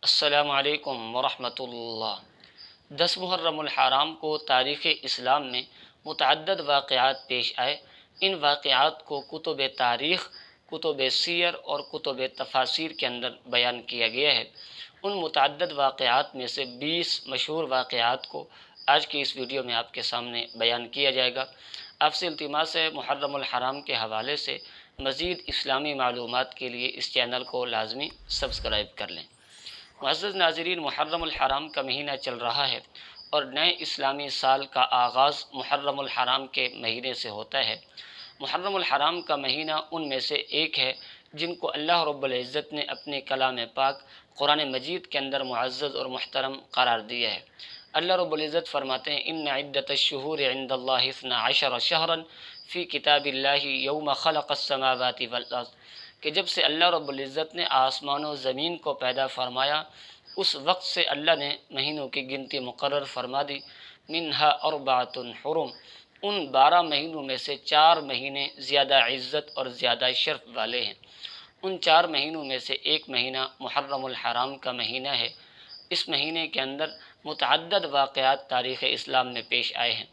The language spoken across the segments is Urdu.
السلام علیکم ورحمۃ اللہ۔ 10 محرم الحرام کو تاریخ اسلام میں متعدد واقعات پیش آئے۔ ان واقعات کو کتب تاریخ، کتب سیر اور کتب تفاسیر کے اندر بیان کیا گیا ہے۔ ان متعدد واقعات میں سے 20 مشہور واقعات کو آج کی اس ویڈیو میں آپ کے سامنے بیان کیا جائے گا۔ آپ سے التماس ہے محرم الحرام کے حوالے سے مزید اسلامی معلومات کے لیے اس چینل کو لازمی سبسکرائب کر لیں۔ معزز ناظرین، محرم الحرام کا مہینہ چل رہا ہے اور نئے اسلامی سال کا آغاز محرم الحرام کے مہینے سے ہوتا ہے۔ محرم الحرام کا مہینہ ان میں سے ایک ہے جن کو اللہ رب العزت نے اپنے کلام پاک قرآن مجید کے اندر معزز اور محترم قرار دیا ہے۔ اللہ رب العزت فرماتے ہیں ان عدت الشہور عند اللہ 12 شہرا فی کتاب اللہ یوم خلق السماوات والارض، کہ جب سے اللہ رب العزت نے آسمان و زمین کو پیدا فرمایا اس وقت سے اللہ نے مہینوں کی گنتی مقرر فرما دی۔ منہا اربعۃ حرم، ان 12 مہینوں میں سے 4 مہینے زیادہ عزت اور زیادہ شرف والے ہیں۔ ان 4 مہینوں میں سے ایک مہینہ محرم الحرام کا مہینہ ہے۔ اس مہینے کے اندر متعدد واقعات تاریخ اسلام میں پیش آئے ہیں،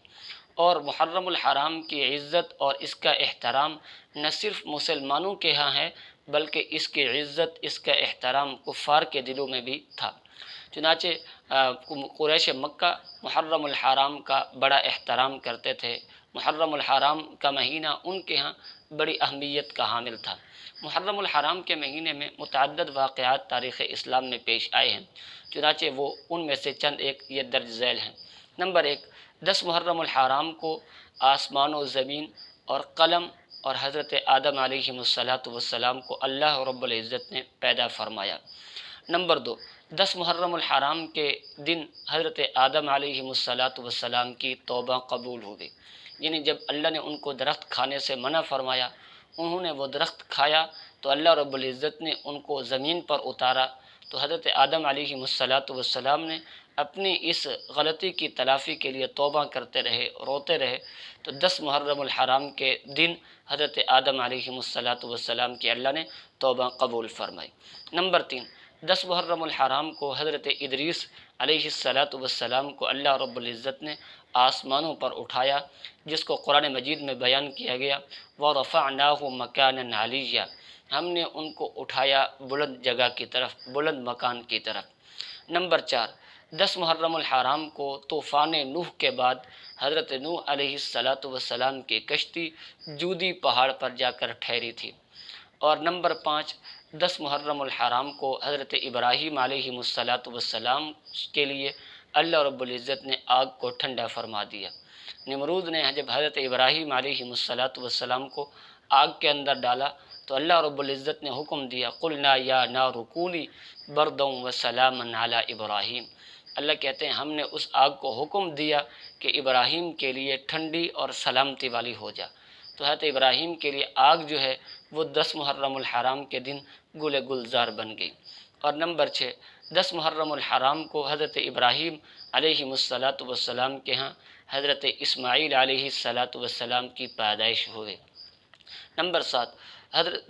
اور محرم الحرام کی عزت اور اس کا احترام نہ صرف مسلمانوں کے ہاں ہے بلکہ اس کی عزت، اس کا احترام کفار کے دلوں میں بھی تھا۔ چنانچہ قریش مکہ محرم الحرام کا بڑا احترام کرتے تھے۔ محرم الحرام کا مہینہ ان کے ہاں بڑی اہمیت کا حامل تھا۔ محرم الحرام کے مہینے میں متعدد واقعات تاریخ اسلام میں پیش آئے ہیں، چنانچہ وہ ان میں سے چند ایک یہ درج ذیل ہیں۔ نمبر 1، 10 محرم الحرام کو آسمان و زمین اور قلم اور حضرت آدم علیہ السلام کو اللہ رب العزت نے پیدا فرمایا۔ نمبر 2، 10 محرم الحرام کے دن حضرت آدم علیہ السلام کی توبہ قبول ہو گئی، یعنی جب اللہ نے ان کو درخت کھانے سے منع فرمایا، انہوں نے وہ درخت کھایا تو اللہ رب العزت نے ان کو زمین پر اتارا، تو حضرت آدم علیہ السلام نے اپنی اس غلطی کی تلافی کے لیے توبہ کرتے رہے، روتے رہے، تو 10 محرم الحرام کے دن حضرت آدم علیہ السلام کی اللہ نے توبہ قبول فرمائی۔ نمبر 3، 10 محرم الحرام کو حضرت ادریس علیہ السلام کو اللہ رب العزت نے آسمانوں پر اٹھایا، جس کو قرآن مجید میں بیان کیا گیا وَرَفَعْنَاهُ مَكَانًا عَلِيًّا، ہم نے ان کو اٹھایا بلند جگہ کی طرف، بلند مکان کی طرف۔ نمبر 4، 10 محرم الحرام کو طوفان نوح کے بعد حضرت نوح علیہ السلام کی کشتی جودی پہاڑ پر جا کر ٹھہری تھی۔ اور نمبر 5، 10 محرم الحرام کو حضرت ابراہیم علیہ السلام کے لیے اللہ رب العزت نے آگ کو ٹھنڈا فرما دیا۔ نمرود نے جب حضرت ابراہیم علیہ السلام کو آگ کے اندر ڈالا تو اللہ رب العزت نے حکم دیا قلنا یا نار کونی بردا وسلاما علی ابراہیم، اللہ کہتے ہیں ہم نے اس آگ کو حکم دیا کہ ابراہیم کے لیے ٹھنڈی اور سلامتی والی ہو جا، تو حضرت ابراہیم کے لیے آگ جو ہے وہ 10 محرم الحرام کے دن گل گلزار بن گئی۔ اور نمبر 6، 10 محرم الحرام کو حضرت ابراہیم علیہ السلام کے ہاں حضرت اسماعیل علیہ السلام کی پیدائش ہوئی۔ نمبر 7،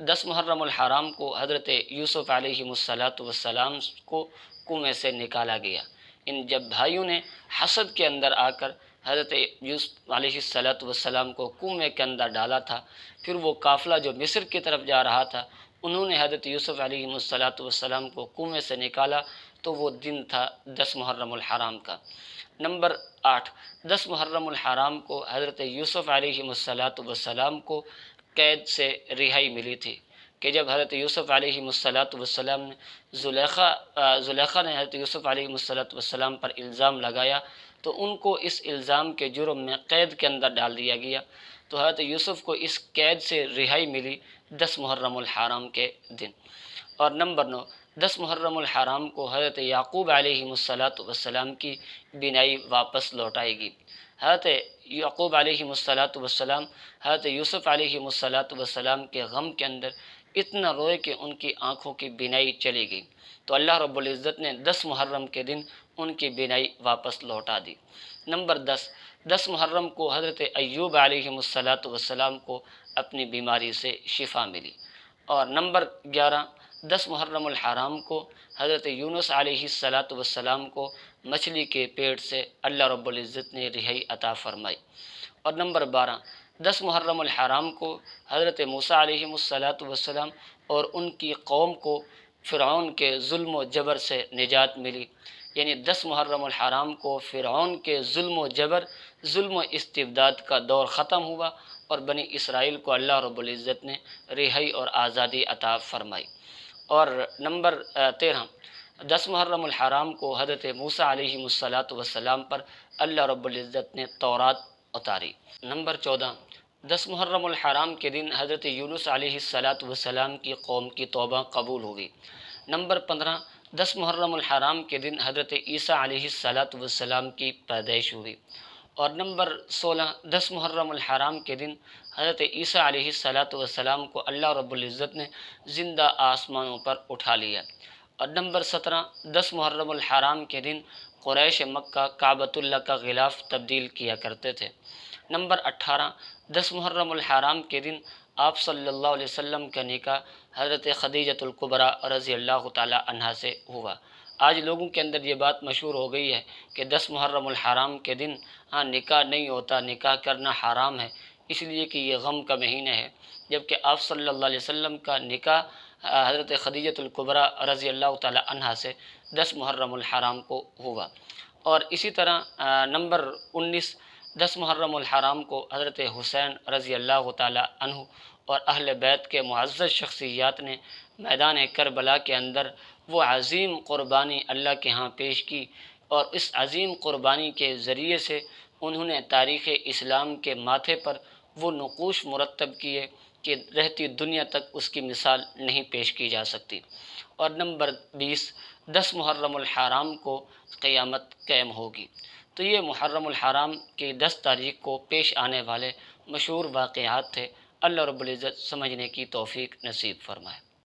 10 محرم الحرام کو حضرت یوسف علیہ السلام کو کنویں سے نکالا گیا۔ ان جب بھائیوں نے حسد کے اندر آ کر حضرت یوسف علیہ السلام کو کنویں کے اندر ڈالا تھا، پھر وہ قافلہ جو مصر کی طرف جا رہا تھا انہوں نے حضرت یوسف علیہ السلام کو کنویں سے نکالا، تو وہ دن تھا 10 محرم الحرام کا۔ نمبر 8، 10 محرم الحرام کو حضرت یوسف علیہ السلام کو قید سے رہائی ملی تھی، کہ جب حضرت یوسف علیہ السلام نے زلیخا نے حضرت یوسف علیہ السلام پر الزام لگایا تو ان کو اس الزام کے جرم میں قید کے اندر ڈال دیا گیا، تو حضرت یوسف کو اس قید سے رہائی ملی 10 محرم الحرام کے دن۔ اور نمبر 9، 10 محرم الحرام کو حضرت یعقوب علیہ السلام کی بینائی واپس لوٹائے گی۔ حضرت یعقوب علیہ السلام حضرت یوسف علیہ السلام کے غم کے اندر اتنا روئے کہ ان کی آنکھوں کی بینائی چلی گئی، تو اللہ رب العزت نے 10 محرم کے دن ان کی بینائی واپس لوٹا دی۔ نمبر 10، 10 محرم کو حضرت ایوب علیہ السلام کو اپنی بیماری سے شفا ملی۔ اور نمبر 11، 10 محرم الحرام کو حضرت یونس علیہ السلام کو مچھلی کے پیٹ سے اللہ رب العزت نے رہائی عطا فرمائی۔ اور نمبر 12، 10 محرم الحرام کو حضرت موسیٰ علیہ السلام اور ان کی قوم کو فرعون کے ظلم و جبر سے نجات ملی۔ یعنی 10 محرم الحرام کو فرعون کے ظلم و جبر، ظلم و استبداد کا دور ختم ہوا اور بنی اسرائیل کو اللہ رب العزت نے رہائی اور آزادی عطا فرمائی۔ اور نمبر 13، 10 محرم الحرام کو حضرت موسیٰ علیہ السلام پر اللہ رب العزت نے تورات اتاری۔ نمبر 14، 10 محرم الحرام کے دن حضرت یونس علیہ السلام کی قوم کی توبہ قبول ہوئی۔ نمبر 15، 10 محرم الحرام کے دن حضرت عیسیٰ علیہ السلام کی پیدائش ہوئی۔ اور نمبر 16، 10 محرم الحرام کے دن حضرت عیسیٰ علیہ السلام کو اللہ رب العزت نے زندہ آسمانوں پر اٹھا لیا۔ اور نمبر 17، 10 محرم الحرام کے دن قریش مکہ کعبۃ اللہ کا غلاف تبدیل کیا کرتے تھے۔ نمبر 18، 10 محرم الحرام کے دن آپ صلی اللہ علیہ وسلم کا نکاح حضرت خدیجۃ الکبریٰ رضی اللہ تعالی عنہا سے ہوا۔ آج لوگوں کے اندر یہ بات مشہور ہو گئی ہے کہ 10 محرم الحرام کے دن نکاح نہیں ہوتا، نکاح کرنا حرام ہے، اس لیے کہ یہ غم کا مہینہ ہے، جبکہ آپ صلی اللہ علیہ وسلم کا نکاح حضرت خدیجۃ الکبریٰ رضی اللہ تعالی عنہا سے 10 محرم الحرام کو ہوا۔ اور اسی طرح نمبر 19، 10 محرم الحرام کو حضرت حسین رضی اللہ تعالی عنہ اور اہل بیت کے معزز شخصیات نے میدان کربلا کے اندر وہ عظیم قربانی اللہ کے ہاں پیش کی، اور اس عظیم قربانی کے ذریعے سے انہوں نے تاریخ اسلام کے ماتھے پر وہ نقوش مرتب کیے کہ رہتی دنیا تک اس کی مثال نہیں پیش کی جا سکتی۔ اور نمبر 20، 10 محرم الحرام کو قیامت قائم ہوگی۔ تو یہ محرم الحرام کی 10 تاریخ کو پیش آنے والے مشہور واقعات تھے۔ اللہ رب العزت سمجھنے کی توفیق نصیب فرمائے۔